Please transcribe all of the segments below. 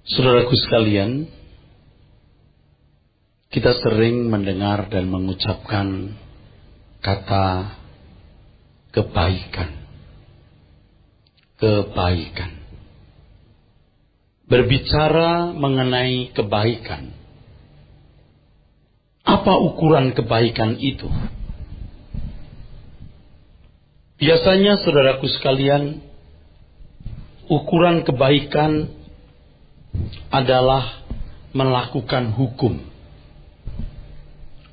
Saudaraku sekalian, kita sering mendengar dan mengucapkan kata kebaikan. Kebaikan. Berbicara mengenai kebaikan. Apa ukuran kebaikan itu? Biasanya saudaraku sekalian, ukuran kebaikan adalah melakukan hukum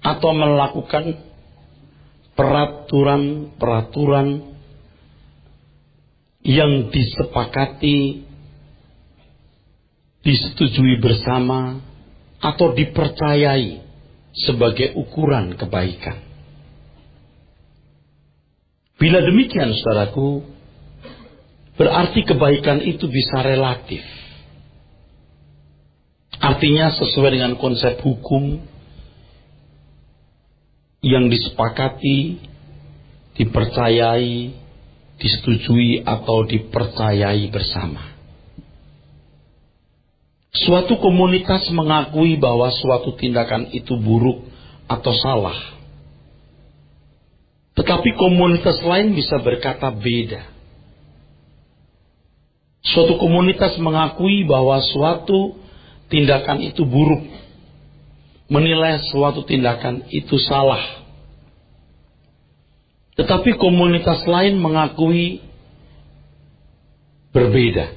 atau melakukan peraturan-peraturan yang disepakati, disetujui bersama atau dipercayai sebagai ukuran kebaikan. Bila demikian, saudaraku, berarti kebaikan itu bisa relatif. Artinya sesuai dengan konsep hukum yang disepakati, dipercayai, disetujui atau dipercayai bersama. Suatu komunitas mengakui bahwa suatu tindakan itu buruk atau salah. Tetapi komunitas lain bisa berkata beda. Suatu komunitas mengakui bahwa suatu tindakan itu buruk, menilai suatu tindakan itu salah. Tetapi komunitas lain mengakui berbeda.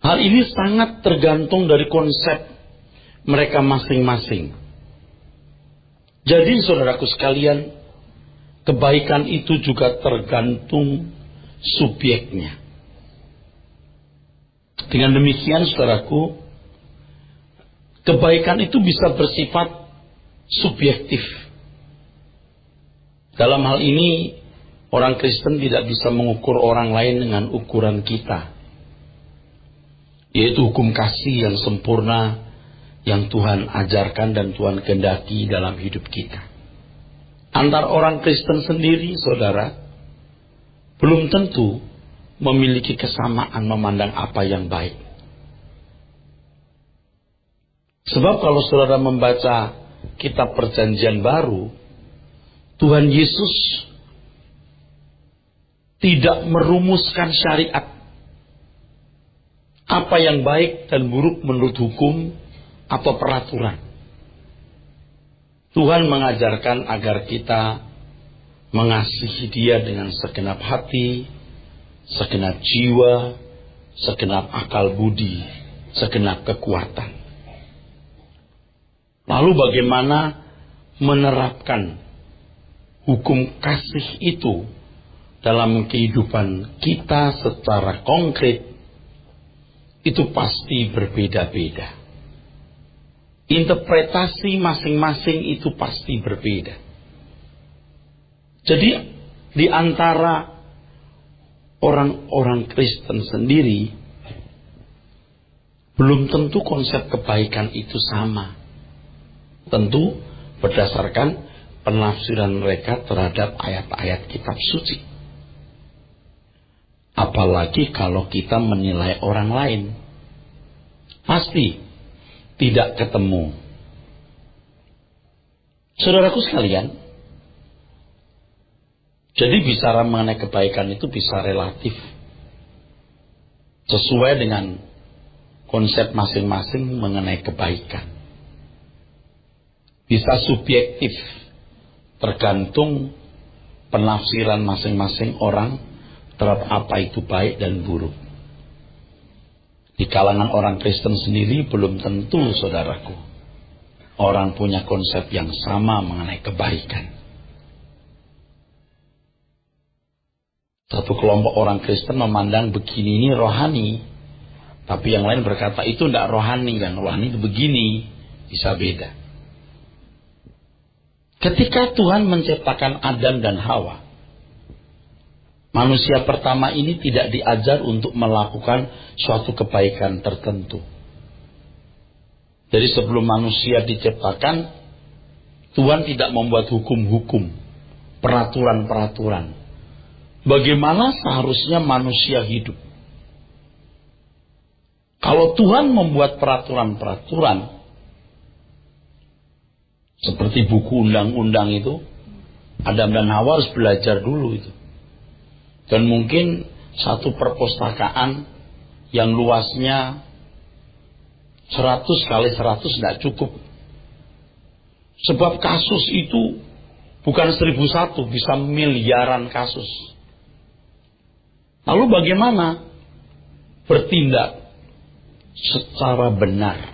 Hal ini sangat tergantung dari konsep mereka masing-masing. Jadi saudaraku sekalian, kebaikan itu juga tergantung subjeknya. Dengan demikian saudaraku, kebaikan itu bisa bersifat subjektif. Dalam hal ini, orang Kristen tidak bisa mengukur orang lain dengan ukuran kita, yaitu hukum kasih yang sempurna yang Tuhan ajarkan dan Tuhan kehendaki dalam hidup kita. Antar orang Kristen sendiri, saudara, belum tentu memiliki kesamaan memandang apa yang baik. Sebab kalau saudara membaca kitab Perjanjian Baru, Tuhan Yesus tidak merumuskan syariat apa yang baik dan buruk menurut hukum atau peraturan. Tuhan mengajarkan agar kita mengasihi Dia dengan segenap hati, segenap jiwa, segenap akal budi, segenap kekuatan. Lalu bagaimana menerapkan hukum kasih itu dalam kehidupan kita secara konkret? Itu pasti berbeda-beda. Interpretasi masing-masing itu pasti berbeda. Jadi di antara orang-orang Kristen sendiri, belum tentu konsep kebaikan itu sama. Tentu berdasarkan penafsiran mereka terhadap ayat-ayat kitab suci. Apalagi kalau kita menilai orang lain, pasti tidak ketemu. Saudaraku sekalian, jadi bicara mengenai kebaikan itu bisa relatif. Sesuai dengan konsep masing-masing mengenai kebaikan. Bisa subjektif, tergantung penafsiran masing-masing orang terhadap apa itu baik dan buruk. Di kalangan orang Kristen sendiri belum tentu, saudaraku, orang punya konsep yang sama mengenai kebaikan. Satu kelompok orang Kristen memandang begini ini rohani, tapi yang lain berkata itu tidak rohani, yang rohani itu begini, bisa beda. Ketika Tuhan menciptakan Adam dan Hawa, manusia pertama ini tidak diajar untuk melakukan suatu kebaikan tertentu. Jadi sebelum manusia diciptakan, Tuhan tidak membuat hukum-hukum, peraturan-peraturan. Bagaimana seharusnya manusia hidup. Kalau Tuhan membuat peraturan-peraturan seperti buku undang-undang itu, Adam dan Hawa harus belajar dulu itu. Dan mungkin satu perpustakaan yang luasnya 100 kali 100 tidak cukup. Sebab kasus itu bukan 1001, bisa miliaran kasus. Lalu bagaimana bertindak secara benar?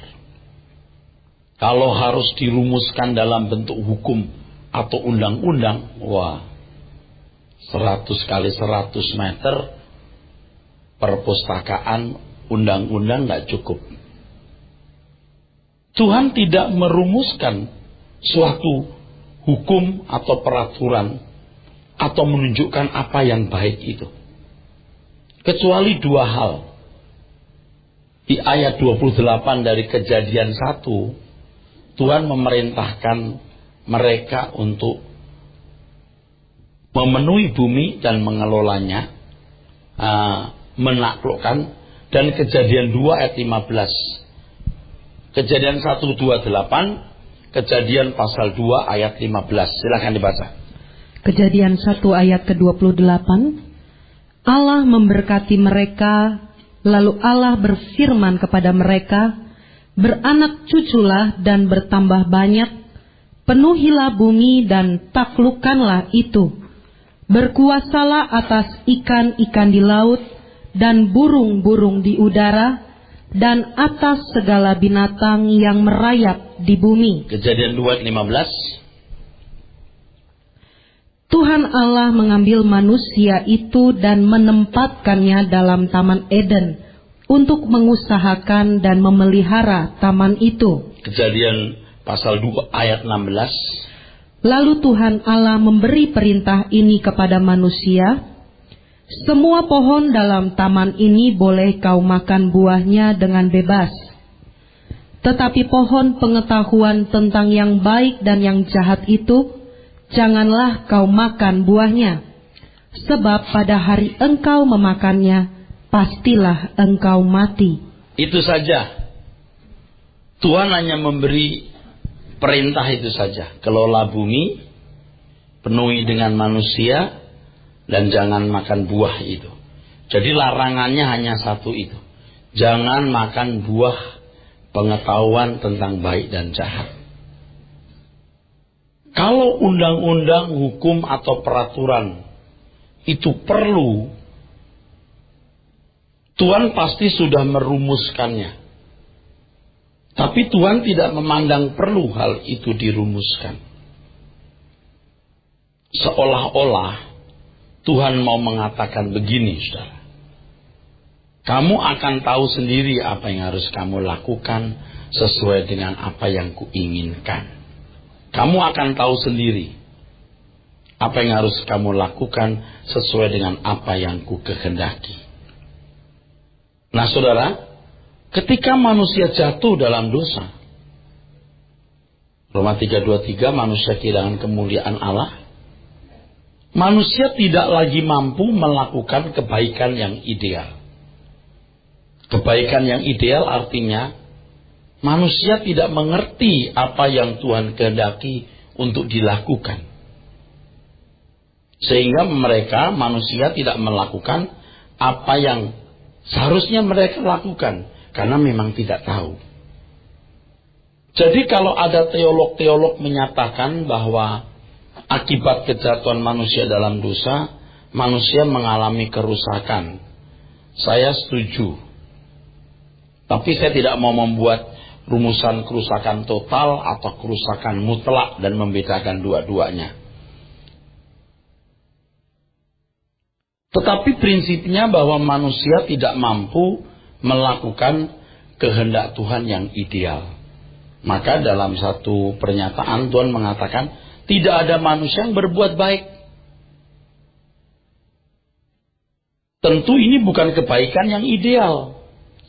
Kalau harus dirumuskan dalam bentuk hukum atau undang-undang, wah, 100 kali 100 meter perpustakaan undang-undang tidak cukup. Tuhan tidak merumuskan suatu hukum atau peraturan atau menunjukkan apa yang baik itu, kecuali dua hal. Di ayat 28 dari Kejadian 1, Tuhan memerintahkan mereka untuk memenuhi bumi dan mengelolanya, menaklukkan. Dan Kejadian 2 ayat 15, Kejadian 1:28, Kejadian pasal 2 ayat 15. Silakan dibaca. Kejadian 1 ayat ke-28. Allah memberkati mereka, lalu Allah berfirman kepada mereka, beranak cuculah dan bertambah banyak, penuhilah bumi dan taklukkanlah itu. Berkuasalah atas ikan-ikan di laut dan burung-burung di udara dan atas segala binatang yang merayap di bumi. Kejadian 2:15. Tuhan Allah mengambil manusia itu dan menempatkannya dalam Taman Eden untuk mengusahakan dan memelihara taman itu. Kejadian pasal 2 ayat 16. Lalu Tuhan Allah memberi perintah ini kepada manusia, semua pohon dalam taman ini boleh kau makan buahnya dengan bebas. Tetapi pohon pengetahuan tentang yang baik dan yang jahat itu, janganlah kau makan buahnya. Sebab pada hari engkau memakannya, pastilah engkau mati. Itu saja. Tuhan hanya memberi perintah itu saja. Kelola bumi, penuhi dengan manusia, dan jangan makan buah itu. Jadi larangannya hanya satu itu. Jangan makan buah pengetahuan tentang baik dan jahat. Kalau undang-undang, hukum atau peraturan itu perlu, Tuhan pasti sudah merumuskannya. Tapi Tuhan tidak memandang perlu hal itu dirumuskan. Seolah-olah Tuhan mau mengatakan begini, saudara. Kamu akan tahu sendiri apa yang harus kamu lakukan sesuai dengan apa yang kuinginkan. Kamu akan tahu sendiri apa yang harus kamu lakukan sesuai dengan apa yang kukehendaki. Nah, saudara, ketika manusia jatuh dalam dosa, Roma 3:23, manusia kehilangan kemuliaan Allah. Manusia tidak lagi mampu melakukan kebaikan yang ideal. Kebaikan yang ideal artinya manusia tidak mengerti apa yang Tuhan kehendaki untuk dilakukan. Sehingga manusia tidak melakukan apa yang seharusnya mereka lakukan. Karena memang tidak tahu. Jadi kalau ada teolog-teolog menyatakan bahwa akibat kejatuhan manusia dalam dosa, manusia mengalami kerusakan, saya setuju. Tapi saya tidak mau membuat rumusan kerusakan total atau kerusakan mutlak dan membedakan dua-duanya. Tetapi prinsipnya bahwa manusia tidak mampu melakukan kehendak Tuhan yang ideal. Maka dalam satu pernyataan Tuhan mengatakan tidak ada manusia yang berbuat baik. Tentu ini bukan kebaikan yang ideal.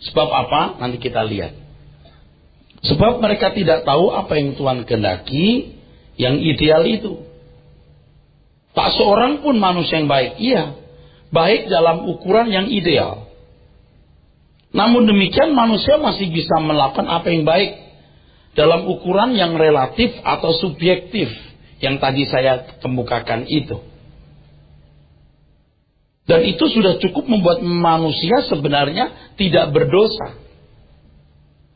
Sebab apa? Nanti kita lihat. Sebab mereka tidak tahu apa yang Tuhan kehendaki yang ideal itu. Tak seorang pun manusia yang baik. Iya, baik dalam ukuran yang ideal. Namun demikian manusia masih bisa melakukan apa yang baik dalam ukuran yang relatif atau subjektif yang tadi saya kemukakan itu. Dan itu sudah cukup membuat manusia sebenarnya tidak berdosa.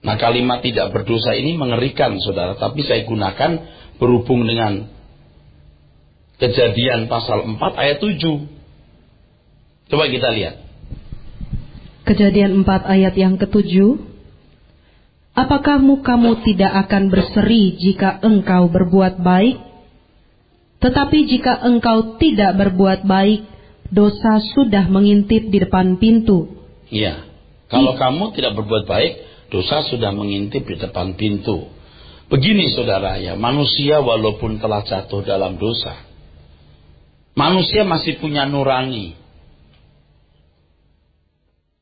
Nah, kalimat tidak berdosa ini mengerikan, saudara. Tapi saya gunakan berhubung dengan Kejadian pasal 4 ayat 7. Coba kita lihat. Kejadian 4 ayat yang ke-7. Apakah mukamu tidak akan berseri jika engkau berbuat baik? Tetapi jika engkau tidak berbuat baik, dosa sudah mengintip di depan pintu. Iya. Kalau kamu tidak berbuat baik, dosa sudah mengintip di depan pintu. Begini saudara ya, manusia walaupun telah jatuh dalam dosa, manusia masih punya nurani.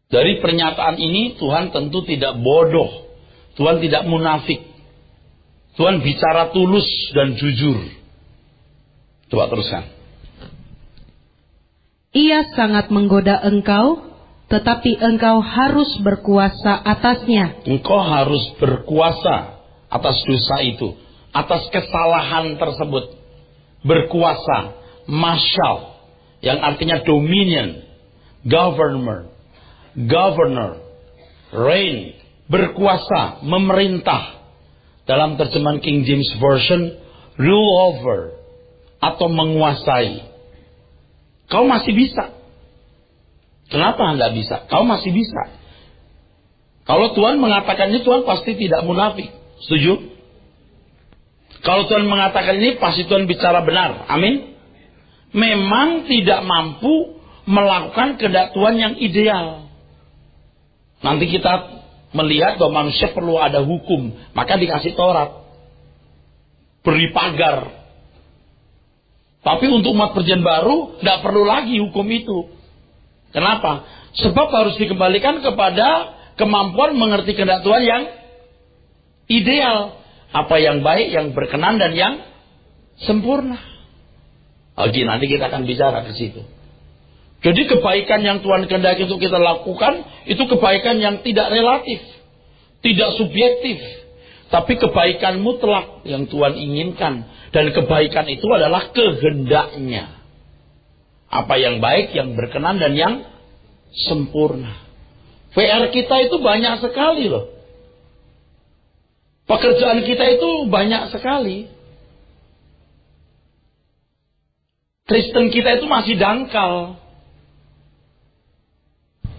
Dari pernyataan ini Tuhan tentu tidak bodoh. Tuhan tidak munafik. Tuhan bicara tulus dan jujur. Coba teruskan. Ia sangat menggoda engkau, tetapi engkau harus berkuasa atasnya. Engkau harus berkuasa atas dosa itu, atas kesalahan tersebut. Berkuasa, marshal, yang artinya dominion, governor, reign, berkuasa, memerintah. Dalam terjemahan King James Version, rule over, atau menguasai. Kau masih bisa. Kenapa enggak bisa? Kau masih bisa. Kalau Tuhan mengatakan ini, Tuhan pasti tidak munafik. Setuju? Kalau Tuhan mengatakan ini, pasti Tuhan bicara benar. Amin? Memang tidak mampu melakukan kehendak Tuhan yang ideal. Nanti kita melihat bahwa manusia perlu ada hukum, maka dikasih Taurat, beri pagar. Tapi untuk umat perjanjian baru tidak perlu lagi hukum itu. Kenapa? Sebab harus dikembalikan kepada kemampuan mengerti kehendak Tuhan yang ideal, apa yang baik, yang berkenan dan yang sempurna. Oke, nanti kita akan bicara ke situ. Jadi kebaikan yang Tuhan kehendaki untuk kita lakukan, itu kebaikan yang tidak relatif, tidak subjektif, tapi kebaikan mutlak yang Tuhan inginkan. Dan kebaikan itu adalah kehendaknya. Apa yang baik, yang berkenan dan yang sempurna. PR kita itu banyak sekali loh. Pekerjaan kita itu banyak sekali. Kristen kita itu masih dangkal.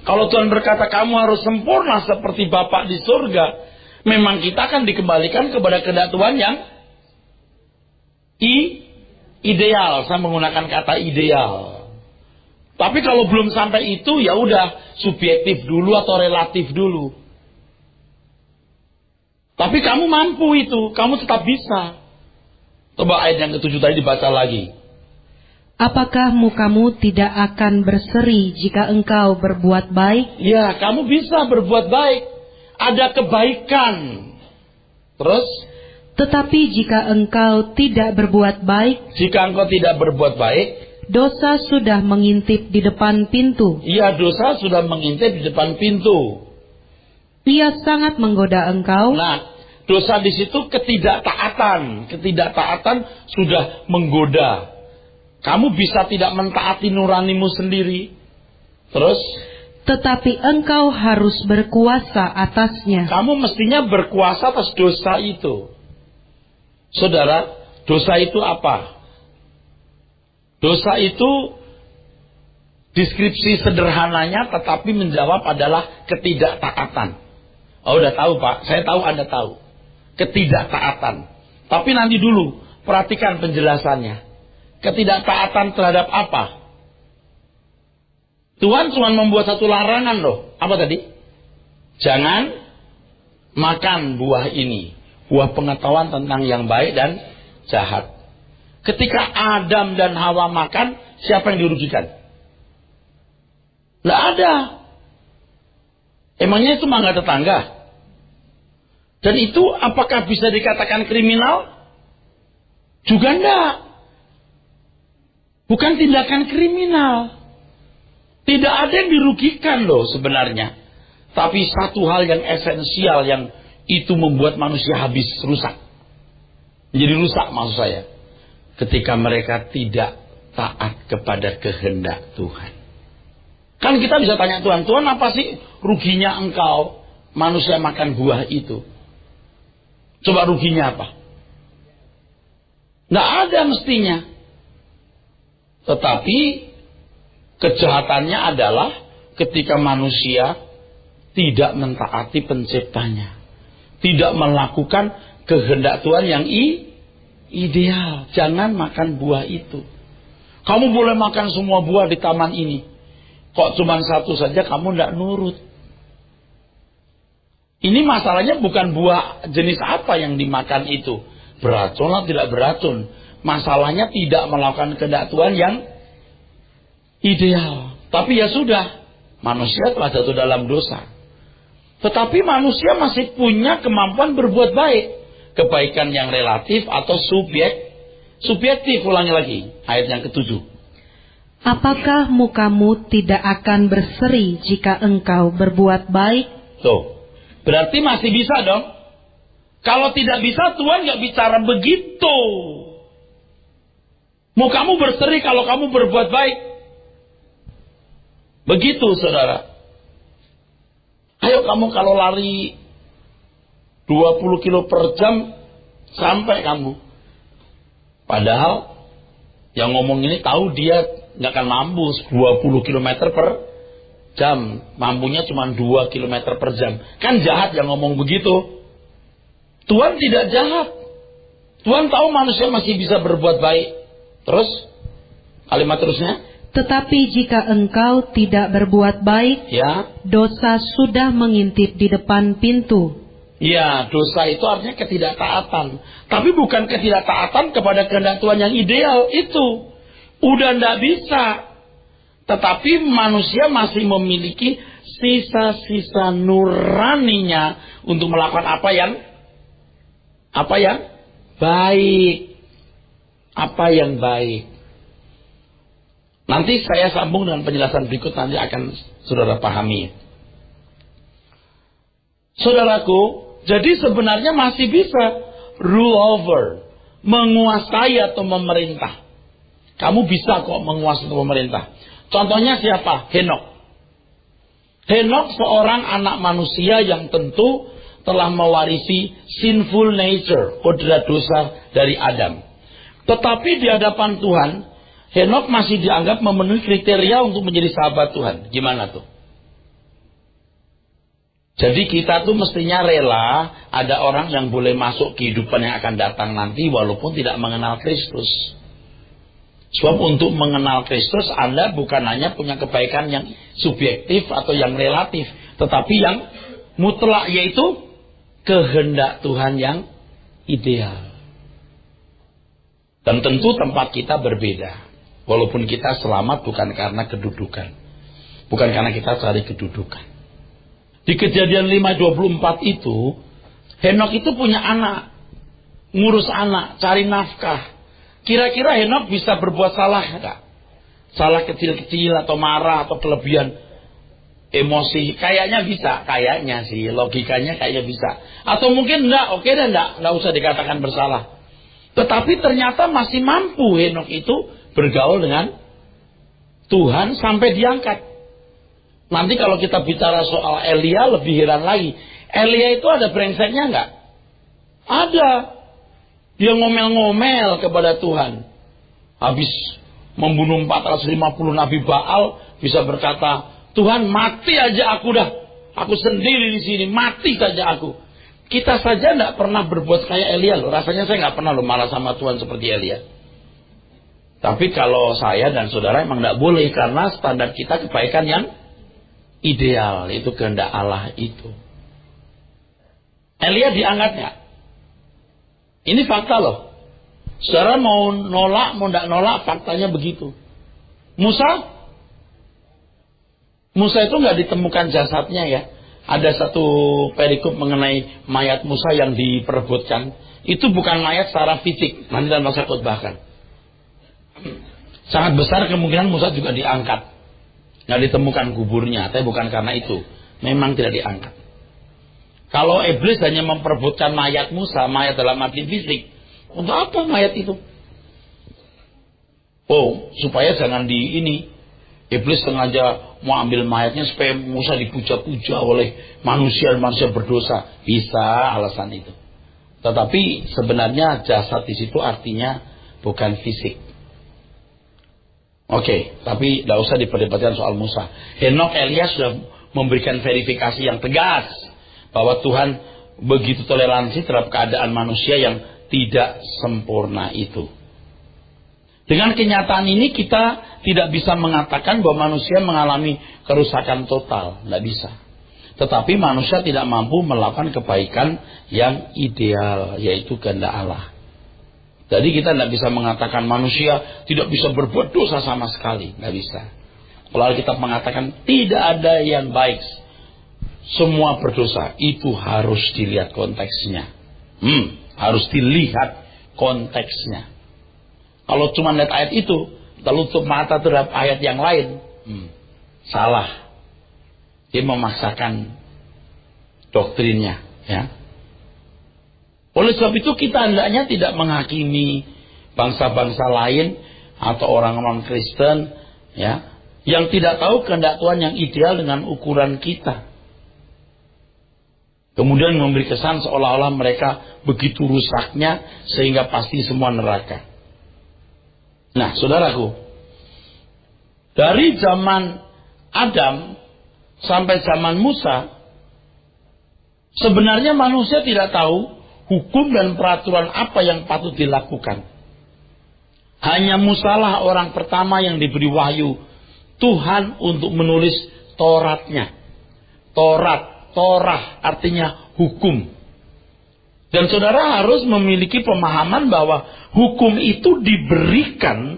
Kalau Tuhan berkata kamu harus sempurna seperti Bapa di surga, memang kita akan dikembalikan kepada kehendak Tuhan yang ideal. Saya menggunakan kata ideal. Tapi kalau belum sampai itu, ya udah subjektif dulu atau relatif dulu. Tapi kamu mampu itu, kamu tetap bisa. Coba ayat yang ke-7 tadi dibaca lagi. Apakah mukamu tidak akan berseri jika engkau berbuat baik? Ya, kamu bisa berbuat baik. Ada kebaikan. Terus? Tetapi jika engkau tidak berbuat baik, jika engkau tidak berbuat baik, dosa sudah mengintip di depan pintu. Iya, dosa sudah mengintip di depan pintu. Ia sangat menggoda engkau. Nah, dosa di situ ketidaktaatan. Ketidaktaatan sudah menggoda. Kamu bisa tidak mentaati nuranimu sendiri. Terus? Tetapi engkau harus berkuasa atasnya. Kamu mestinya berkuasa atas dosa itu. Saudara, dosa itu apa? Dosa itu deskripsi sederhananya tetapi menjawab adalah ketidaktaatan. Oh, udah tahu Pak, saya tahu Anda tahu. Ketidaktaatan. Tapi nanti dulu, perhatikan penjelasannya. Ketidaktaatan terhadap apa? Tuhan cuma membuat satu larangan loh. Apa tadi? Jangan makan buah ini. Buah pengetahuan tentang yang baik dan jahat. Ketika Adam dan Hawa makan, siapa yang dirugikan? Nggak ada. Emangnya itu mangga tetangga? Dan itu apakah bisa dikatakan kriminal? Juga enggak. Bukan tindakan kriminal. Tidak ada yang dirugikan loh sebenarnya. Tapi satu hal yang esensial yang itu membuat manusia habis rusak. Menjadi rusak maksud saya. Ketika mereka tidak taat kepada kehendak Tuhan. Kan kita bisa tanya Tuhan, Tuhan apa sih ruginya engkau manusia makan buah itu? Coba ruginya apa? Nggak ada mestinya. Tetapi kejahatannya adalah ketika manusia tidak mentaati penciptanya. Tidak melakukan kehendak Tuhan yang ideal. Jangan makan buah itu. Kamu boleh makan semua buah di taman ini. Kok cuma satu saja kamu tidak nurut? Ini masalahnya bukan buah jenis apa yang dimakan itu. Beracun atau tidak beracun. Masalahnya tidak melakukan kehendak Tuhan yang ideal. Tapi ya sudah. Manusia telah jatuh dalam dosa. Tetapi manusia masih punya kemampuan berbuat baik. Kebaikan yang relatif atau subjektif. Ulangi lagi. Ayat yang ke-7. Apakah mukamu tidak akan berseri jika engkau berbuat baik? Tuh. Berarti masih bisa dong. Kalau tidak bisa, Tuhan gak bicara begitu. Mukamu berseri kalau kamu berbuat baik. Begitu saudara. Ayo kamu kalau lari 20 kilo per jam, sampai kamu. Padahal yang ngomong ini tahu dia gak akan mampu 20 km per jam. Mampunya cuma 2 km per jam. Kan jahat yang ngomong begitu. Tuhan tidak jahat. Tuhan tahu manusia masih bisa berbuat baik. Terus, kalimat terusnya. Tetapi jika engkau tidak berbuat baik, ya, dosa sudah mengintip di depan pintu. Ya, dosa itu artinya ketidaktaatan. Tapi bukan ketidaktaatan kepada kehendak Tuhan yang ideal. Itu udah tidak bisa. Tetapi manusia masih memiliki sisa-sisa nuraninya untuk melakukan apa yang baik. Apa yang baik. Nanti saya sambung dengan penjelasan berikut, nanti akan saudara pahami. Saudaraku, jadi sebenarnya masih bisa rule over, menguasai atau memerintah. Kamu bisa kok menguasai atau memerintah. Contohnya siapa? Henok. Henok seorang anak manusia yang tentu telah mewarisi sinful nature, kodrat dosa dari Adam. Tetapi di hadapan Tuhan, Henok masih dianggap memenuhi kriteria untuk menjadi sahabat Tuhan. Gimana tuh? Jadi kita tuh mestinya rela ada orang yang boleh masuk kehidupan yang akan datang nanti walaupun tidak mengenal Kristus. Sebab untuk mengenal Kristus Anda bukan hanya punya kebaikan yang subjektif atau yang relatif, tetapi yang mutlak, yaitu kehendak Tuhan yang ideal. Dan tentu tempat kita berbeda. Walaupun kita selamat bukan karena kedudukan. Bukan karena kita cari kedudukan. Di Kejadian 5:24 itu, Henok itu punya anak. Ngurus anak, cari nafkah. Kira-kira Henok bisa berbuat salah enggak? Salah kecil-kecil atau marah atau kelebihan emosi? Kayaknya bisa. Kayaknya sih, logikanya kayaknya bisa. Atau mungkin enggak, oke deh enggak usah dikatakan bersalah. Tetapi ternyata masih mampu Henok itu bergaul dengan Tuhan sampai diangkat. Nanti kalau kita bicara soal Elia lebih heran lagi. Elia itu ada brengseknya enggak? Ada. Dia ngomel-ngomel kepada Tuhan. Habis membunuh 450 Nabi Baal, bisa berkata, Tuhan mati aja aku dah. Aku sendiri di sini, mati saja aku. Kita saja enggak pernah berbuat kayak Elia loh. Rasanya saya enggak pernah loh marah sama Tuhan seperti Elia. Tapi kalau saya dan saudara emang tidak boleh, karena standar kita kebaikan yang ideal, itu kehendak Allah itu. Elia diangkatnya. Ini fakta loh. Saudara mau nolak, mau tidak nolak, faktanya begitu. Musa itu nggak ditemukan jasadnya ya. Ada satu perikop mengenai mayat Musa yang diperebutkan. Itu bukan mayat secara fisik, nanti dalam masa khotbahkan. Sangat besar kemungkinan Musa juga diangkat. Nggak ditemukan kuburnya, tapi bukan karena itu. memang tidak diangkat. Kalau iblis hanya memperebutkan mayat Musa, mayat dalam arti fisik, untuk apa mayat itu? Oh, supaya jangan iblis sengaja mau ambil mayatnya supaya Musa dipuja-puja oleh manusia berdosa. Bisa alasan itu. Tetapi sebenarnya jasad di situ artinya bukan fisik. Oke, tapi tidak usah diperdebatkan soal Musa. Henok, Elias sudah memberikan verifikasi yang tegas bahwa Tuhan begitu toleransi terhadap keadaan manusia yang tidak sempurna itu. Dengan kenyataan ini kita tidak bisa mengatakan bahwa manusia mengalami kerusakan total. Tidak bisa. Tetapi manusia tidak mampu melakukan kebaikan yang ideal, yaitu kehendak Allah. Jadi kita tidak bisa mengatakan manusia tidak bisa berbuat dosa sama sekali. Tidak bisa. Kalau kita mengatakan tidak ada yang baik, semua berdosa, itu harus dilihat konteksnya. Harus dilihat konteksnya. Kalau cuma lihat ayat itu, lalu tutup mata terhadap ayat yang lain, salah. Dia memaksakan doktrinnya, ya. Oleh sebab itu kita hendaknya tidak menghakimi bangsa-bangsa lain atau orang non-Kristen, ya, yang tidak tahu kehendak Tuhan yang ideal dengan ukuran kita. Kemudian memberi kesan seolah-olah mereka begitu rusaknya sehingga pasti semua neraka. Nah, saudaraku, dari zaman Adam sampai zaman Musa, sebenarnya manusia tidak tahu hukum dan peraturan apa yang patut dilakukan. Hanya Musalah orang pertama yang diberi wahyu Tuhan untuk menulis Tauratnya. Torah artinya hukum. Dan saudara harus memiliki pemahaman bahwa hukum itu diberikan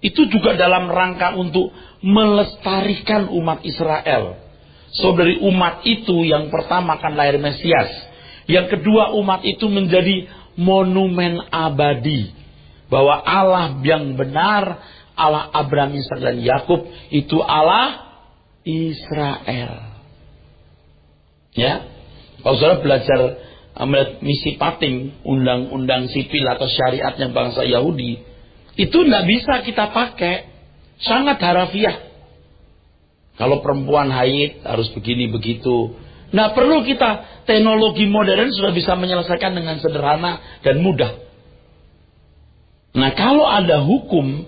itu juga dalam rangka untuk melestarikan umat Israel. So dari umat itu yang pertama akan lahir Mesias. Yang kedua umat itu menjadi monumen abadi. Bahwa Allah yang benar, Allah Abraham, Ishak dan Yakub itu Allah Israel. Ya, kalau saudara belajar misi pating, undang-undang sipil atau syariatnya bangsa Yahudi, itu tidak bisa kita pakai, sangat harafiah. Kalau perempuan haid harus begini begitu. Nah, perlu kita teknologi modern sudah bisa menyelesaikan dengan sederhana dan mudah. Nah, kalau ada hukum,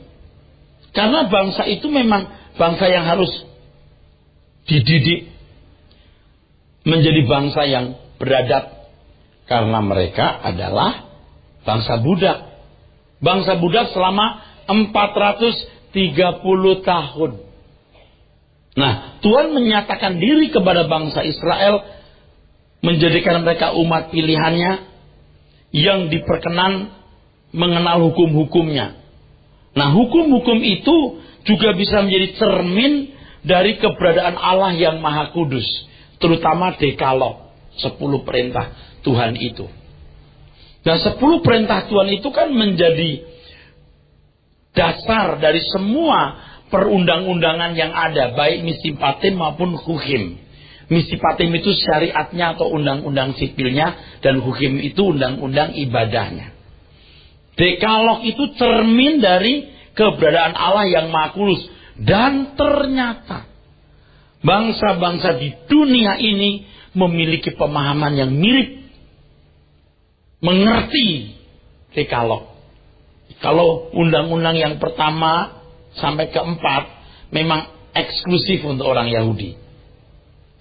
karena bangsa itu memang bangsa yang harus dididik menjadi bangsa yang beradab. Karena mereka adalah bangsa budak. Bangsa budak selama 430 tahun. Nah, Tuhan menyatakan diri kepada bangsa Israel, menjadikan mereka umat pilihannya, yang diperkenan mengenal hukum-hukumnya. Nah, hukum-hukum itu juga bisa menjadi cermin dari keberadaan Allah yang Maha Kudus. Terutama Dekalog, 10 perintah Tuhan itu. Dan 10 perintah Tuhan itu kan menjadi dasar dari semua perundang-undangan yang ada, baik misipatim maupun hukim. Misipatim itu syariatnya atau undang-undang sipilnya, dan hukim itu undang-undang ibadahnya. Dekalog itu cermin dari keberadaan Allah yang Maha Kudus. Dan ternyata bangsa-bangsa di dunia ini memiliki pemahaman yang mirip, mengerti Dekalog. Kalau undang-undang yang pertama sampai keempat memang eksklusif untuk orang Yahudi.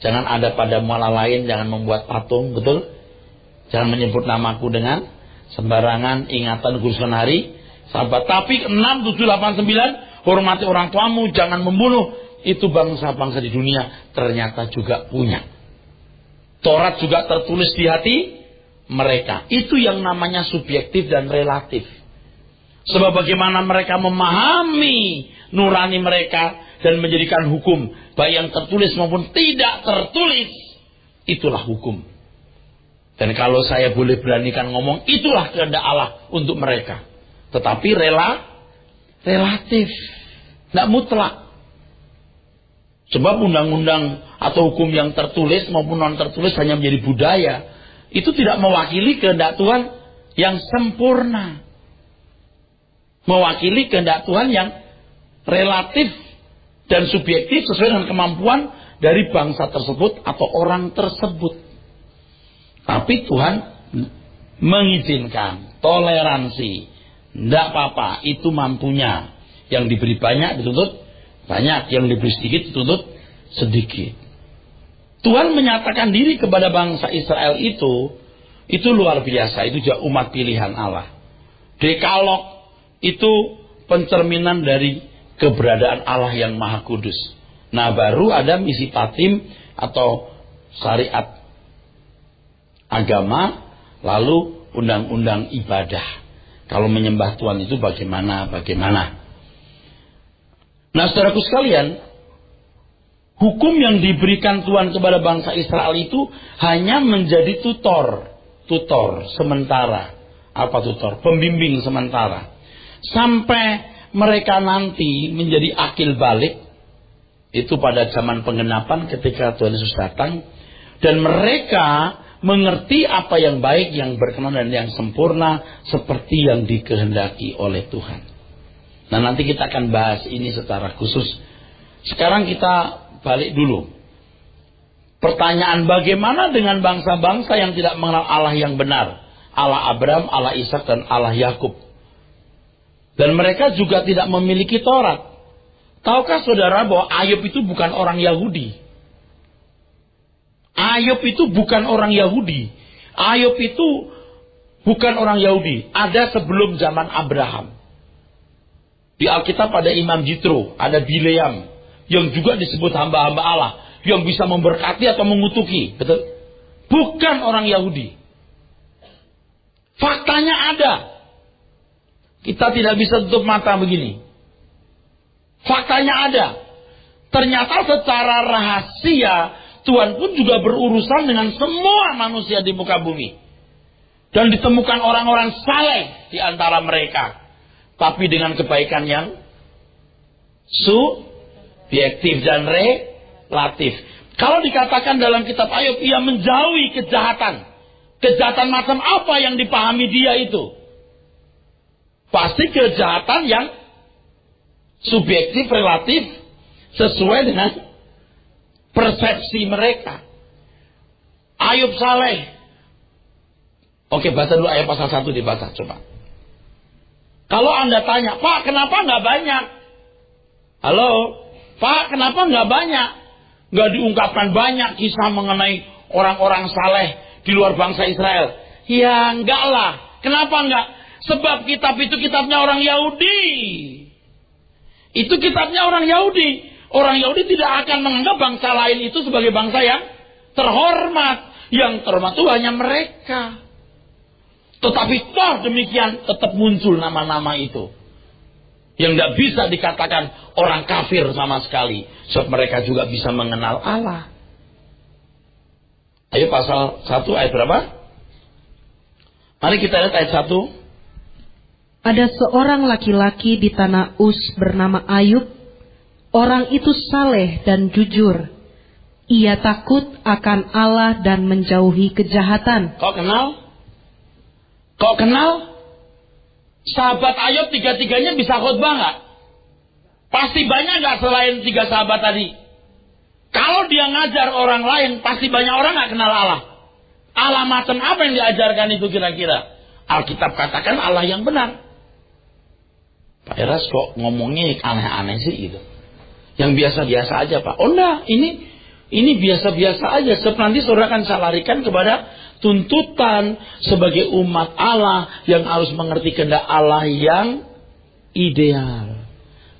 Jangan ada pada muala lain, jangan membuat patung, betul? Jangan menyebut namaku dengan sembarangan, ingatan khusus hari Sabat. Tapi 6, 7, 8, 9, hormati orang tuamu, jangan membunuh. Itu bangsa-bangsa di dunia ternyata juga punya. Taurat juga tertulis di hati mereka. Itu yang namanya subjektif dan relatif. Sebab bagaimana mereka memahami nurani mereka dan menjadikan hukum, baik yang tertulis maupun tidak tertulis, itulah hukum. Dan kalau saya boleh beranikan ngomong, itulah kehendak Allah untuk mereka. Tetapi relatif, tidak mutlak. Sebab undang-undang atau hukum yang tertulis maupun non tertulis hanya menjadi budaya. Itu tidak mewakili kehendak Tuhan yang sempurna. Mewakili kehendak Tuhan yang relatif dan subjektif sesuai dengan kemampuan dari bangsa tersebut atau orang tersebut. Tapi Tuhan mengizinkan toleransi. Tidak apa-apa, itu mampunya. Yang diberi banyak dituntut banyak, yang diberi sedikit dituntut sedikit. Tuhan menyatakan diri kepada bangsa Israel itu luar biasa. Itu juga umat pilihan Allah. Dekalog itu pencerminan dari keberadaan Allah yang Maha Kudus. Nah, baru ada misi tatim atau syariat agama, lalu undang-undang ibadah. Kalau menyembah Tuhan itu bagaimana? Nah, saudaraku sekalian, hukum yang diberikan Tuhan kepada bangsa Israel itu hanya menjadi tutor sementara. Apa tutor? Pembimbing sementara. Sampai mereka nanti menjadi akil balik, itu pada zaman penggenapan ketika Tuhan Yesus datang, dan mereka mengerti apa yang baik, yang berkenan dan yang sempurna seperti yang dikehendaki oleh Tuhan. Nah, nanti kita akan bahas ini secara khusus. Sekarang kita balik dulu. Pertanyaan, bagaimana dengan bangsa-bangsa yang tidak mengenal Allah yang benar? Allah Abraham, Allah Ishak, dan Allah Yakub. Dan mereka juga tidak memiliki Taurat. Tahukah saudara bahwa Ayub itu bukan orang Yahudi? Ayub itu bukan orang Yahudi. Ayub itu bukan orang Yahudi. Ada sebelum zaman Abraham. Di Alkitab ada Imam Jitro, ada Bileam, yang juga disebut hamba-hamba Allah, yang bisa memberkati atau mengutuki. Betul? Bukan orang Yahudi. Faktanya ada. Kita tidak bisa tutup mata begini. Faktanya ada. Ternyata secara rahasia Tuhan pun juga berurusan dengan semua manusia di muka bumi. Dan ditemukan orang-orang saleh di antara mereka. Tapi dengan kebaikan yang subjektif dan relatif. Kalau dikatakan dalam kitab Ayub, ia menjauhi kejahatan. Kejahatan macam apa yang dipahami dia itu? Pasti kejahatan yang subjektif, relatif, sesuai dengan persepsi mereka. Ayub saleh. Oke, baca dulu ayat pasal 1, dibaca coba. Kalau Anda tanya, Pak, kenapa nggak banyak? Halo, Pak, kenapa nggak banyak? Nggak diungkapkan banyak kisah mengenai orang-orang saleh di luar bangsa Israel. Ya, enggak lah. Kenapa enggak? Sebab kitab itu kitabnya orang Yahudi. Itu kitabnya orang Yahudi. Orang Yahudi tidak akan menganggap bangsa lain itu sebagai bangsa yang terhormat. Yang terhormat itu hanya mereka. Tetapi toh demikian tetap muncul nama-nama itu. Yang tidak bisa dikatakan orang kafir sama sekali. Sebab mereka juga bisa mengenal Allah. Ayo pasal 1 ayat berapa? Mari kita lihat ayat 1. Ada seorang laki-laki di tanah Uz bernama Ayub. Orang itu saleh dan jujur. Ia takut akan Allah dan menjauhi kejahatan. Kau kenal? Kau kenal? Sahabat Ayub tiga-tiganya bisa khotbah nggak? Pasti banyak nggak selain 3 sahabat tadi? Kalau dia ngajar orang lain, pasti banyak orang nggak kenal Allah. Allah macam apa yang diajarkan itu kira-kira? Alkitab katakan Allah yang benar. Pak Eras kok ngomongnya aneh-aneh sih gitu. Yang biasa-biasa aja Pak. Oh enggak, ini biasa-biasa aja. Sebab nanti saudara akan saya larikan kepada tuntutan sebagai umat Allah yang harus mengerti kehendak Allah yang ideal.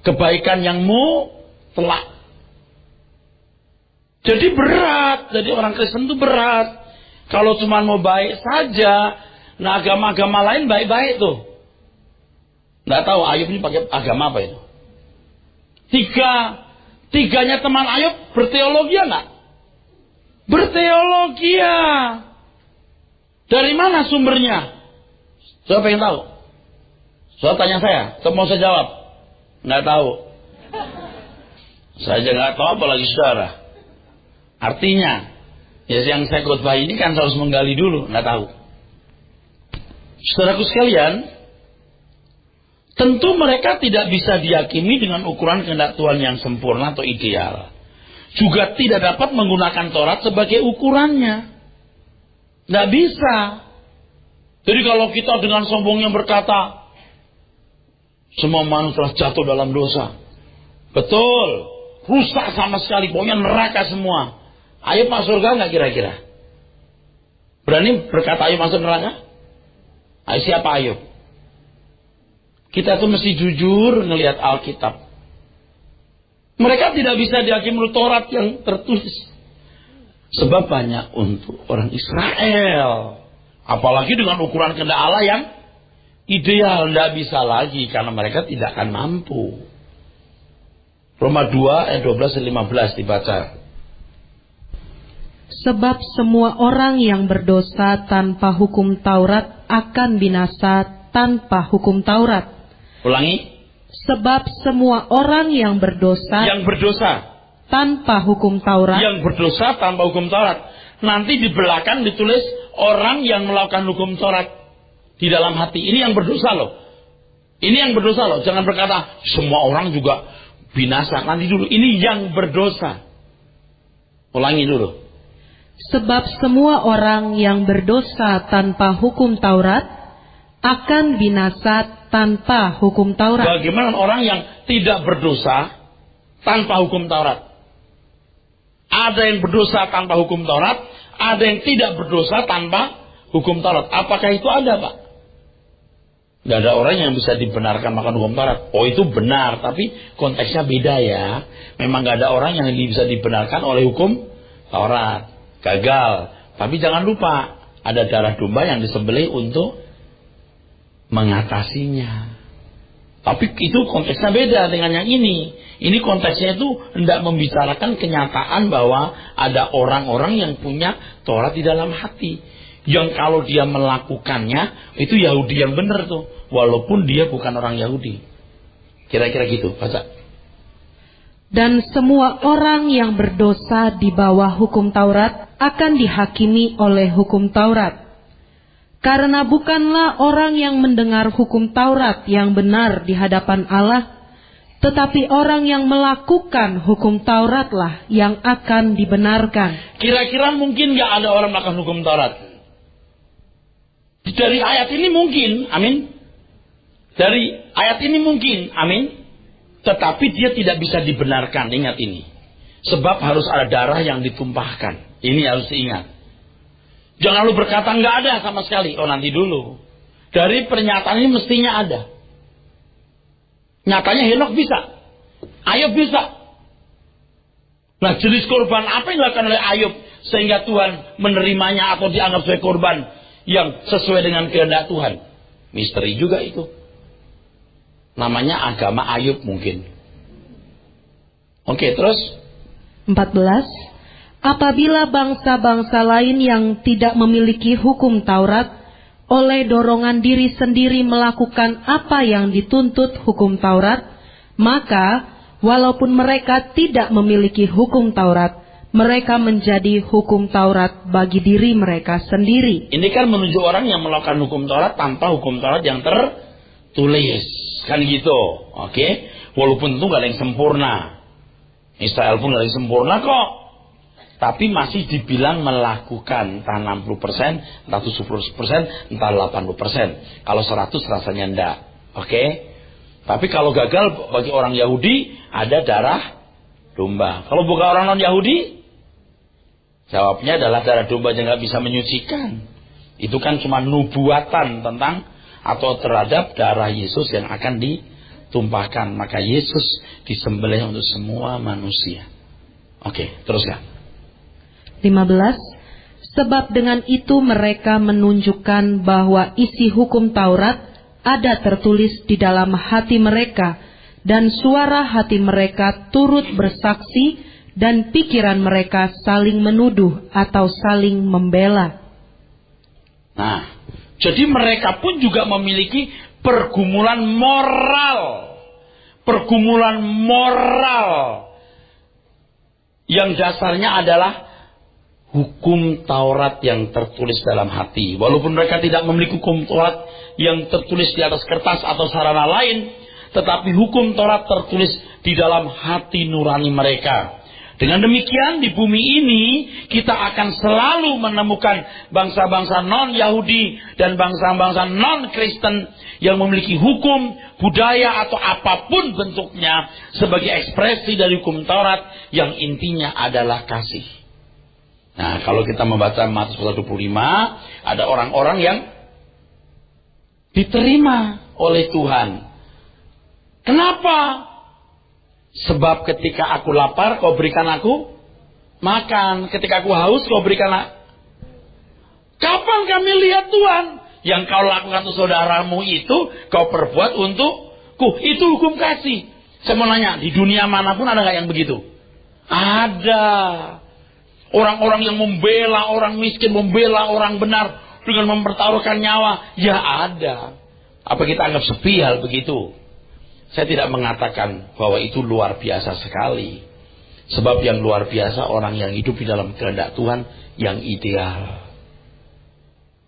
Kebaikan yang mutlak. Jadi berat. Jadi orang Kristen itu berat. Kalau cuma mau baik saja. Nah, agama-agama lain baik-baik tuh. Nggak tahu Ayub ini pakai agama apa itu. Tiganya teman Ayub berteologi nggak? Berteologi ya. Dari mana sumbernya? Saya pengen tahu. Saya tanya saya, mau saya jawab? Nggak tahu. Saya aja nggak tahu apalagi saudara. Artinya, ya yang saya khotbah ini kan harus menggali dulu, nggak tahu. Saudaraku sekalian, tentu mereka tidak bisa diyakini dengan ukuran kehendak Tuhan yang sempurna atau ideal. Juga tidak dapat menggunakan Taurat sebagai ukurannya. Nggak bisa. Jadi kalau kita dengan sombongnya berkata, semua manusia telah jatuh dalam dosa. Betul. Rusak sama sekali. Pokoknya neraka semua. Ayub masuk surga nggak kira-kira? Berani berkata Ayub masuk neraka? Ayo, siapa Ayub? Kita tuh mesti jujur ngelihat Alkitab. Mereka tidak bisa diyakini menurut Taurat yang tertulis. Sebab banyak untuk orang Israel. Apalagi dengan ukuran kehendak Allah yang ideal. Tidak bisa lagi karena mereka tidak akan mampu. Roma 2 ayat 12 dan 15 dibaca. Sebab semua orang yang berdosa tanpa hukum Taurat akan binasa tanpa hukum Taurat. Ulangi. Sebab semua orang yang berdosa tanpa hukum Taurat. Yang berdosa tanpa hukum Taurat. Nanti di belakang ditulis orang yang melakukan hukum Taurat di dalam hati. Ini yang berdosa loh. Ini yang berdosa loh. Jangan berkata semua orang juga binasa. Nanti dulu. Ini yang berdosa. Ulangi dulu. Sebab semua orang yang berdosa tanpa hukum Taurat akan binasa tanpa hukum Taurat. Bagaimana orang yang tidak berdosa tanpa hukum Taurat? Ada yang berdosa tanpa hukum Taurat, ada yang tidak berdosa tanpa hukum Taurat. Apakah itu ada, Pak? Tidak ada orang yang bisa dibenarkan makan hukum Taurat. Oh, itu benar, tapi konteksnya beda ya. Memang gak ada orang yang bisa dibenarkan oleh hukum Taurat. Gagal. Tapi jangan lupa, ada darah domba yang disembelih untuk mengatasinya. Tapi itu konteksnya beda dengan yang ini. Ini konteksnya itu hendak membicarakan kenyataan bahwa ada orang-orang yang punya Taurat di dalam hati. Yang kalau dia melakukannya, itu Yahudi yang benar tuh. Walaupun dia bukan orang Yahudi. Kira-kira gitu, baca. Dan semua orang yang berdosa di bawah hukum Taurat akan dihakimi oleh hukum Taurat. Karena bukanlah orang yang mendengar hukum Taurat yang benar di hadapan Allah, tetapi orang yang melakukan hukum Tauratlah yang akan dibenarkan. Kira-kira mungkin gak ada orang melakukan hukum Taurat? Dari ayat ini mungkin, amin. Dari ayat ini mungkin, amin. Tetapi dia tidak bisa dibenarkan, ingat ini. Sebab harus ada darah yang ditumpahkan. Ini harus diingat. Jangan lu berkata nggak ada sama sekali. Oh, nanti dulu. Dari pernyataan ini mestinya ada. Nyatanya Henok bisa. Ayub bisa. Nah, jenis korban apa yang dilakukan oleh Ayub sehingga Tuhan menerimanya atau dianggap sebagai korban yang sesuai dengan kehendak Tuhan? Misteri juga itu. Namanya agama Ayub mungkin. Oke, terus 14. Apabila bangsa-bangsa lain yang tidak memiliki hukum Taurat oleh dorongan diri sendiri melakukan apa yang dituntut hukum Taurat, maka walaupun mereka tidak memiliki hukum Taurat, mereka menjadi hukum Taurat bagi diri mereka sendiri. Ini kan menunjuk orang yang melakukan hukum Taurat tanpa hukum Taurat yang tertulis. Kan gitu. Oke. Walaupun itu gak ada yang sempurna. Israel pun gak ada yang sempurna kok. Tapi masih dibilang melakukan entah 60%, entah 70%, entah 80%. Kalau 100 rasanya enggak. Oke. Tapi kalau gagal bagi orang Yahudi ada darah domba. Kalau bukan orang non-Yahudi, jawabnya adalah darah domba yang nggak bisa menyucikan. Itu kan cuma nubuatan tentang atau terhadap darah Yesus yang akan ditumpahkan. Maka Yesus disembelih untuk semua manusia. Oke, teruskan. 15. Sebab dengan itu mereka menunjukkan bahwa isi hukum Taurat ada tertulis di dalam hati mereka, dan suara hati mereka turut bersaksi, dan pikiran mereka saling menuduh atau saling membela. Nah, jadi mereka pun juga memiliki pergumulan moral. Pergumulan moral. yang dasarnya adalah hukum Taurat yang tertulis dalam hati. Walaupun mereka tidak memiliki hukum Taurat yang tertulis di atas kertas atau sarana lain, tetapi hukum Taurat tertulis di dalam hati nurani mereka. Dengan demikian di bumi ini kita akan selalu menemukan bangsa-bangsa non-Yahudi dan bangsa-bangsa non-Kristen yang memiliki hukum, budaya atau apapun bentuknya sebagai ekspresi dari hukum Taurat yang intinya adalah kasih. Nah, kalau kita membaca Matius 25, ada orang-orang yang diterima oleh Tuhan. Kenapa? Sebab ketika aku lapar, kau berikan aku makan. Ketika aku haus, kau berikan aku. Kapan kami lihat Tuhan? Yang kau lakukan untuk saudaramu itu, kau perbuat untukku. Itu hukum kasih. Saya mau nanya, di dunia manapun ada nggak yang begitu? Ada. Orang-orang yang membela orang miskin, membela orang benar dengan mempertaruhkan nyawa. Ya ada. Apa kita anggap sepi hal begitu? Saya tidak mengatakan bahwa itu luar biasa sekali. Sebab yang luar biasa orang yang hidup di dalam kehendak Tuhan yang ideal.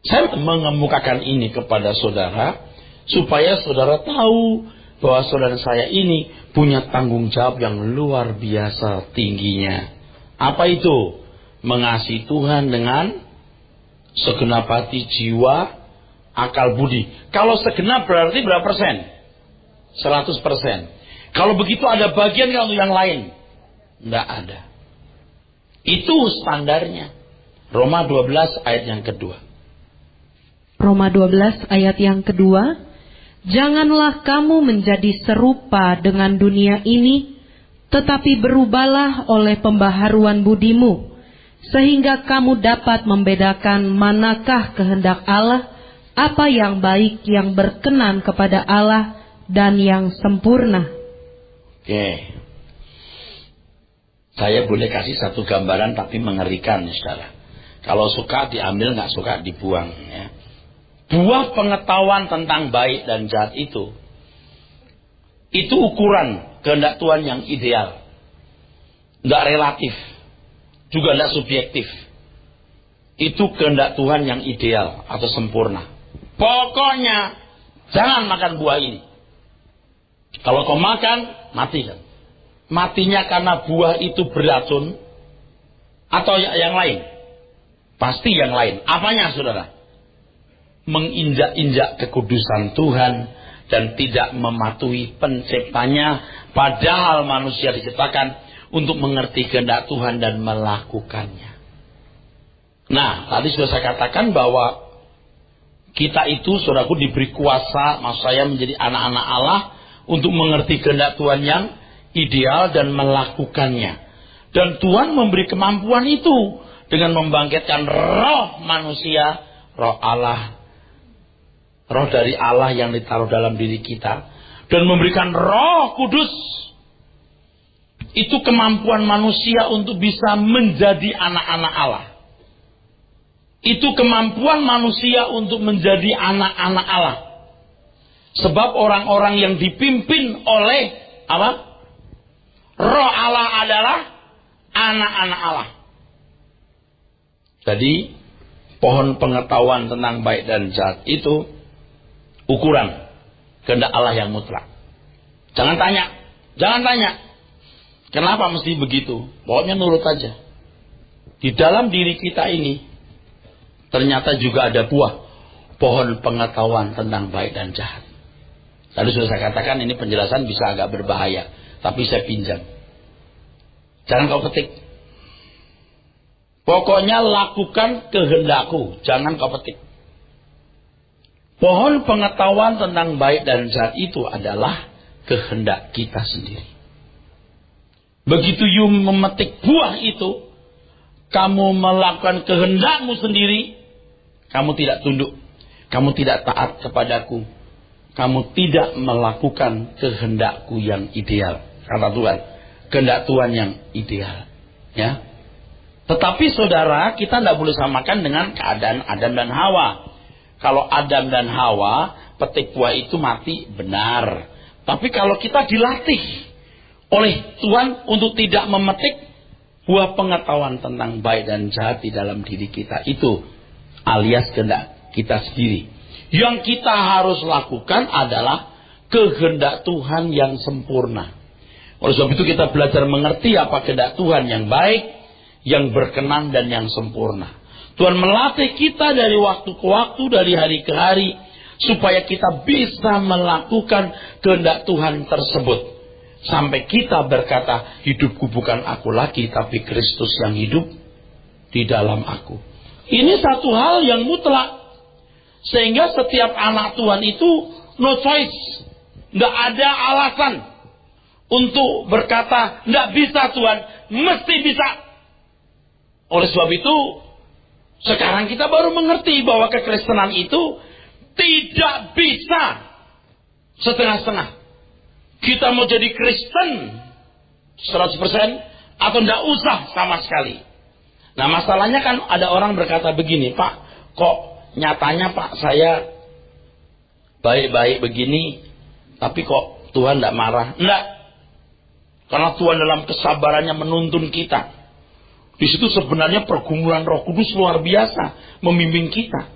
Saya mengemukakan ini kepada saudara supaya saudara tahu bahwa saudara saya ini punya tanggung jawab yang luar biasa tingginya. Apa itu? Mengasihi Tuhan dengan segenap hati, jiwa, akal, budi. Kalau segenap berarti berapa persen? 100%. Kalau begitu ada bagian nggak untuk yang lain? Nggak ada. Itu standarnya. Roma 12 ayat yang kedua. Roma 12 ayat yang kedua. Janganlah kamu menjadi serupa dengan dunia ini, tetapi berubahlah oleh pembaharuan budimu, sehingga kamu dapat membedakan manakah kehendak Allah, apa yang baik, yang berkenan kepada Allah, dan yang sempurna. Oke. Saya boleh kasih satu gambaran tapi mengerikan, saudara. Kalau suka diambil, nggak suka dibuang. Ya. Buah pengetahuan tentang baik dan jahat itu ukuran kehendak Tuhan yang ideal. Nggak relatif, juga nggak subjektif. Itu kehendak Tuhan yang ideal atau sempurna. Pokoknya jangan makan buah ini. Kalau kau makan, mati kan? Matinya karena buah itu beracun atau yang lain? Pasti yang lain. Apanya, saudara? Menginjak-injak kekudusan Tuhan dan tidak mematuhi penciptanya, padahal manusia diciptakan untuk mengerti kehendak Tuhan dan melakukannya. Nah, tadi sudah saya katakan bahwa kita itu, saudaraku, diberi kuasa, maksud saya menjadi anak-anak Allah, untuk mengerti kehendak Tuhan yang ideal dan melakukannya. Dan Tuhan memberi kemampuan itu dengan membangkitkan roh manusia, roh Allah, roh dari Allah yang ditaruh dalam diri kita, dan memberikan Roh Kudus. Itu kemampuan manusia untuk bisa menjadi anak-anak Allah. Itu kemampuan manusia untuk menjadi anak-anak Allah. Sebab orang-orang yang dipimpin oleh apa? Roh Allah adalah anak-anak Allah. Jadi pohon pengetahuan tentang baik dan jahat itu ukuran kehendak Allah yang mutlak. Jangan tanya. Kenapa mesti begitu? Pokoknya nurut aja. Di dalam diri kita ini ternyata juga ada buah pohon pengetahuan tentang baik dan jahat. Tadi sudah saya katakan ini penjelasan bisa agak berbahaya, tapi saya pinjam. Jangan kau petik. Pokoknya lakukan kehendakku, jangan kau petik. Pohon pengetahuan tentang baik dan jahat itu adalah kehendak kita sendiri. Begitu you memetik buah itu, kamu melakukan kehendakmu sendiri, kamu tidak tunduk, kamu tidak taat kepadaku. Kamu tidak melakukan kehendakku yang ideal. Kata Tuhan, kehendak Tuhan yang ideal. Ya. Tetapi saudara, kita tidak boleh samakan dengan keadaan Adam dan Hawa. Kalau Adam dan Hawa petik buah itu mati, benar. Tapi kalau kita dilatih oleh Tuhan untuk tidak memetik, buah pengetahuan tentang baik dan jahat di dalam diri kita itu, alias kehendak kita sendiri. Yang kita harus lakukan adalah kehendak Tuhan yang sempurna. Oleh sebab itu kita belajar mengerti apa kehendak Tuhan yang baik, yang berkenan dan yang sempurna. Tuhan melatih kita dari waktu ke waktu, dari hari ke hari, supaya kita bisa melakukan kehendak Tuhan tersebut. Sampai kita berkata, hidupku bukan aku lagi, tapi Kristus yang hidup di dalam aku. Ini satu hal yang mutlak. Sehingga setiap anak Tuhan itu no choice. Nggak ada alasan untuk berkata, nggak bisa Tuhan, mesti bisa. Oleh sebab itu, sekarang kita baru mengerti bahwa kekristenan itu tidak bisa setengah-setengah. Kita mau jadi Kristen 100% atau tidak usah sama sekali. Nah masalahnya kan ada orang berkata begini, Pak, kok nyatanya Pak saya baik-baik begini, tapi kok Tuhan tidak marah? Enggak. Karena Tuhan dalam kesabarannya menuntun kita. Di situ sebenarnya pergumulan Roh Kudus luar biasa membimbing kita.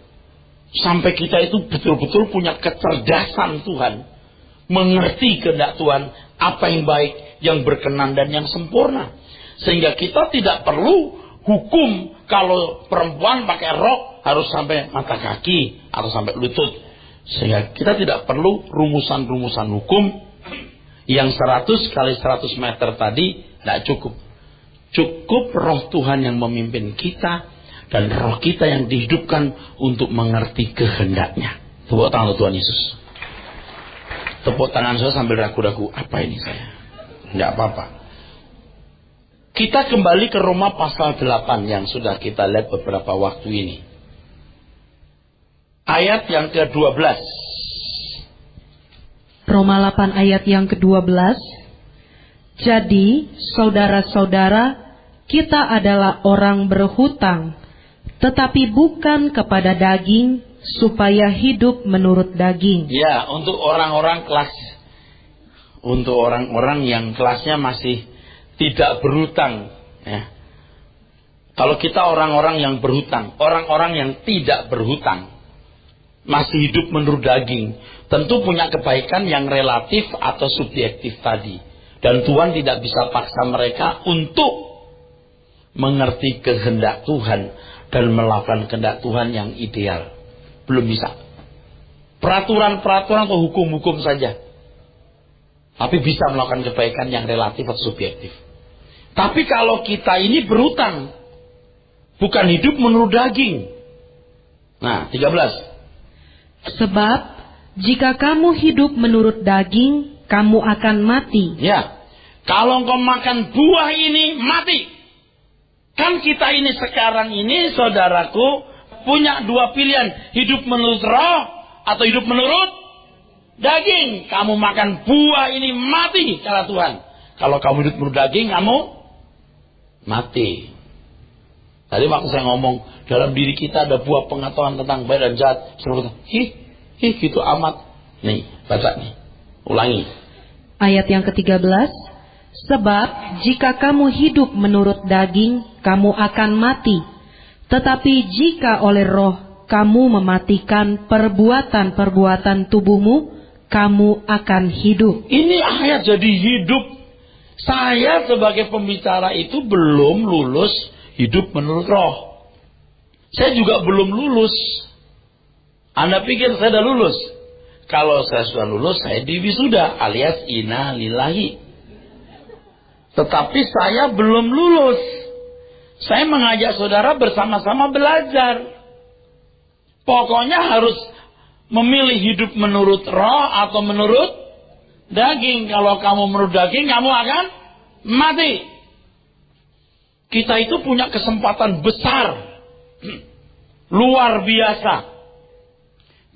Sampai kita itu betul-betul punya kecerdasan Tuhan. Mengerti kehendak Tuhan, apa yang baik, yang berkenan dan yang sempurna. Sehingga kita tidak perlu hukum kalau perempuan pakai rok harus sampai mata kaki atau sampai lutut. Sehingga kita tidak perlu rumusan-rumusan hukum yang 100 kali 100 meter tadi tidak cukup. Cukup roh Tuhan yang memimpin kita dan roh kita yang dihidupkan untuk mengerti kehendaknya. Tepuk tangan Tuhan Yesus. Tepuk tangan saya sambil ragu-ragu, apa ini saya? Tidak apa-apa. Kita kembali ke Roma pasal 8 yang sudah kita lihat beberapa waktu ini. Ayat yang ke-12. Roma 8 ayat yang ke-12. Jadi, saudara-saudara, kita adalah orang berhutang, tetapi bukan kepada daging, supaya hidup menurut daging. Ya, untuk orang-orang yang kelasnya masih tidak berhutang. Ya. Kalau kita orang-orang yang berhutang, orang-orang yang tidak berhutang, masih hidup menurut daging, tentu punya kebaikan yang relatif atau subjektif tadi. Dan Tuhan tidak bisa paksa mereka untuk mengerti kehendak Tuhan dan melakukan kehendak Tuhan yang ideal. Belum bisa. Peraturan-peraturan atau hukum-hukum saja. Tapi bisa melakukan kebaikan yang relatif atau subjektif. Tapi kalau kita ini berhutang, bukan hidup menurut daging. Nah, 13. Sebab, jika kamu hidup menurut daging, kamu akan mati. Ya, kalau engkau makan buah ini, mati. Kan kita ini sekarang ini, saudaraku, punya dua pilihan, hidup menurut roh atau hidup menurut daging. Kamu makan buah ini mati kata Tuhan. Kalau kamu hidup menurut daging, kamu mati. Tadi waktu saya ngomong, dalam diri kita ada buah pengetahuan tentang baik dan jahat. Saya gitu amat. Nih, baca nih. Ulangi. Ayat yang ke-13. Sebab jika kamu hidup menurut daging, kamu akan mati. Tetapi jika oleh roh kamu mematikan perbuatan-perbuatan tubuhmu, kamu akan hidup. Ini ayat jadi hidup. Saya sebagai pembicara itu belum lulus hidup menurut roh. Saya juga belum lulus. Anda pikir saya sudah lulus? Kalau saya sudah lulus, saya diwisuda alias inna lillahi. Tetapi saya belum lulus. Saya mengajak saudara bersama-sama belajar. Pokoknya harus memilih hidup menurut roh atau menurut daging. Kalau kamu menurut daging, kamu akan mati. Kita itu punya kesempatan besar. Luar biasa.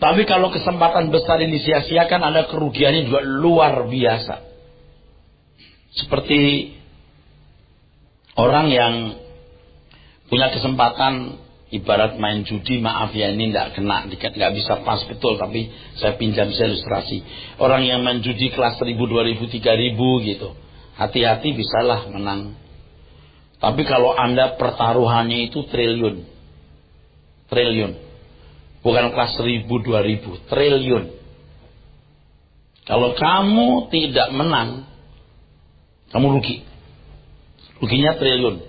Tapi kalau kesempatan besar ini sia-siakan, ada kerugiannya juga luar biasa. Seperti orang yang punya kesempatan ibarat main judi, maaf ya ini nggak bisa pas betul, tapi saya pinjam ilustrasi. Orang yang main judi kelas 1000, 2000, 3000 gitu, hati-hati bisalah menang. Tapi kalau Anda pertaruhannya itu triliun. Bukan kelas 1000, 2000, triliun. Kalau kamu tidak menang, kamu rugi. Ruginya triliun.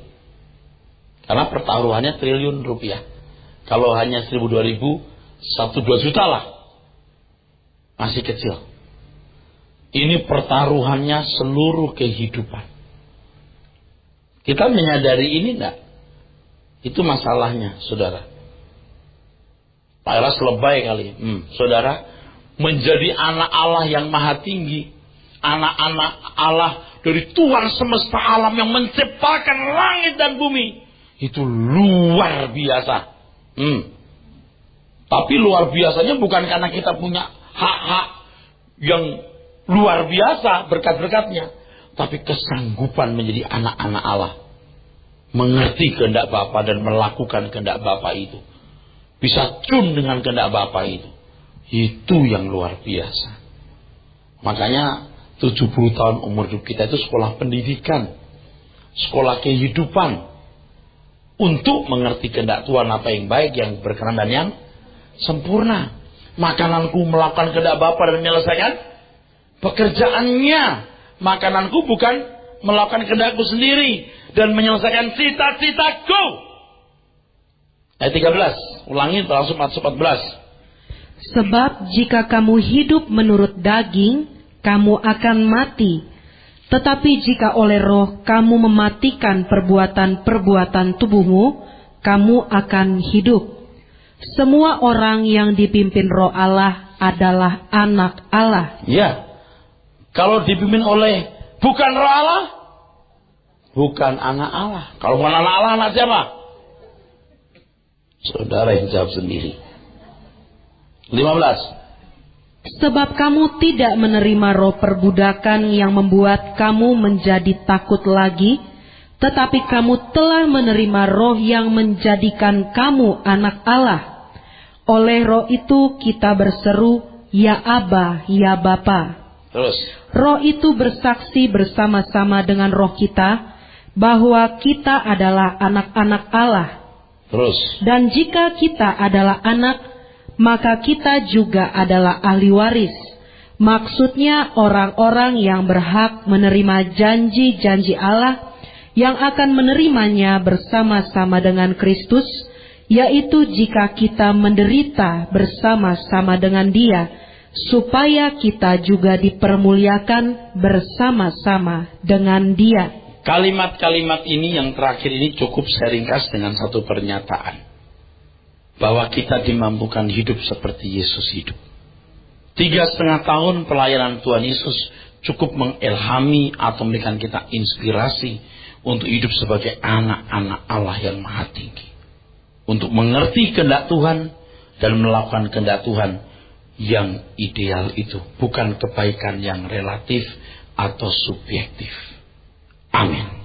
Karena pertaruhannya triliun rupiah. Kalau hanya 1000, 2000, 1-2 juta lah. Masih kecil. Ini pertaruhannya seluruh kehidupan. Kita menyadari ini enggak? Itu masalahnya, saudara. Pak Eras lebay kali. Saudara, menjadi anak Allah yang maha tinggi. Anak-anak Allah dari Tuhan semesta alam yang menciptakan langit dan bumi. Itu luar biasa. Tapi luar biasanya bukan karena kita punya hak-hak yang luar biasa berkat-berkatnya. Tapi kesanggupan menjadi anak-anak Allah. Mengerti kehendak Bapa dan melakukan kehendak Bapa itu. Bisa tune dengan kehendak Bapa itu. Itu yang luar biasa. Makanya 70 tahun umur hidup kita itu sekolah pendidikan. Sekolah kehidupan. Untuk mengerti kehendak Tuhan apa yang baik, yang berkenan dan yang sempurna. Makananku melakukan kehendak Bapa dan menyelesaikan pekerjaannya. Makananku bukan melakukan kehendakku sendiri dan menyelesaikan cita-citaku. Ayat 13, ulangi langsung 14. Sebab jika kamu hidup menurut daging, kamu akan mati. Tetapi jika oleh roh kamu mematikan perbuatan-perbuatan tubuhmu, kamu akan hidup. Semua orang yang dipimpin roh Allah adalah anak Allah. Ya, kalau dipimpin oleh bukan roh Allah, bukan anak Allah. Kalau bukan anak Allah, anak siapa? Saudara yang jawab sendiri. 15. Sebab kamu tidak menerima roh perbudakan yang membuat kamu menjadi takut lagi, tetapi kamu telah menerima roh yang menjadikan kamu anak Allah. Oleh roh itu kita berseru, ya Aba, ya Bapa. Terus. Roh itu bersaksi bersama-sama dengan roh kita bahwa kita adalah anak-anak Allah. Terus. Dan jika kita adalah anak, maka kita juga adalah ahli waris. Maksudnya orang-orang yang berhak menerima janji-janji Allah yang akan menerimanya bersama-sama dengan Kristus, yaitu jika kita menderita bersama-sama dengan Dia, supaya kita juga dipermuliakan bersama-sama dengan Dia. Kalimat-kalimat ini yang terakhir ini cukup saya ringkas dengan satu pernyataan. Bahwa kita dimampukan hidup seperti Yesus hidup. 3,5 tahun pelayanan Tuhan Yesus cukup mengilhami atau memberikan kita inspirasi untuk hidup sebagai anak-anak Allah yang maha tinggi. Untuk mengerti kehendak Tuhan dan melakukan kehendak Tuhan yang ideal itu. Bukan kebaikan yang relatif atau subjektif. Amin.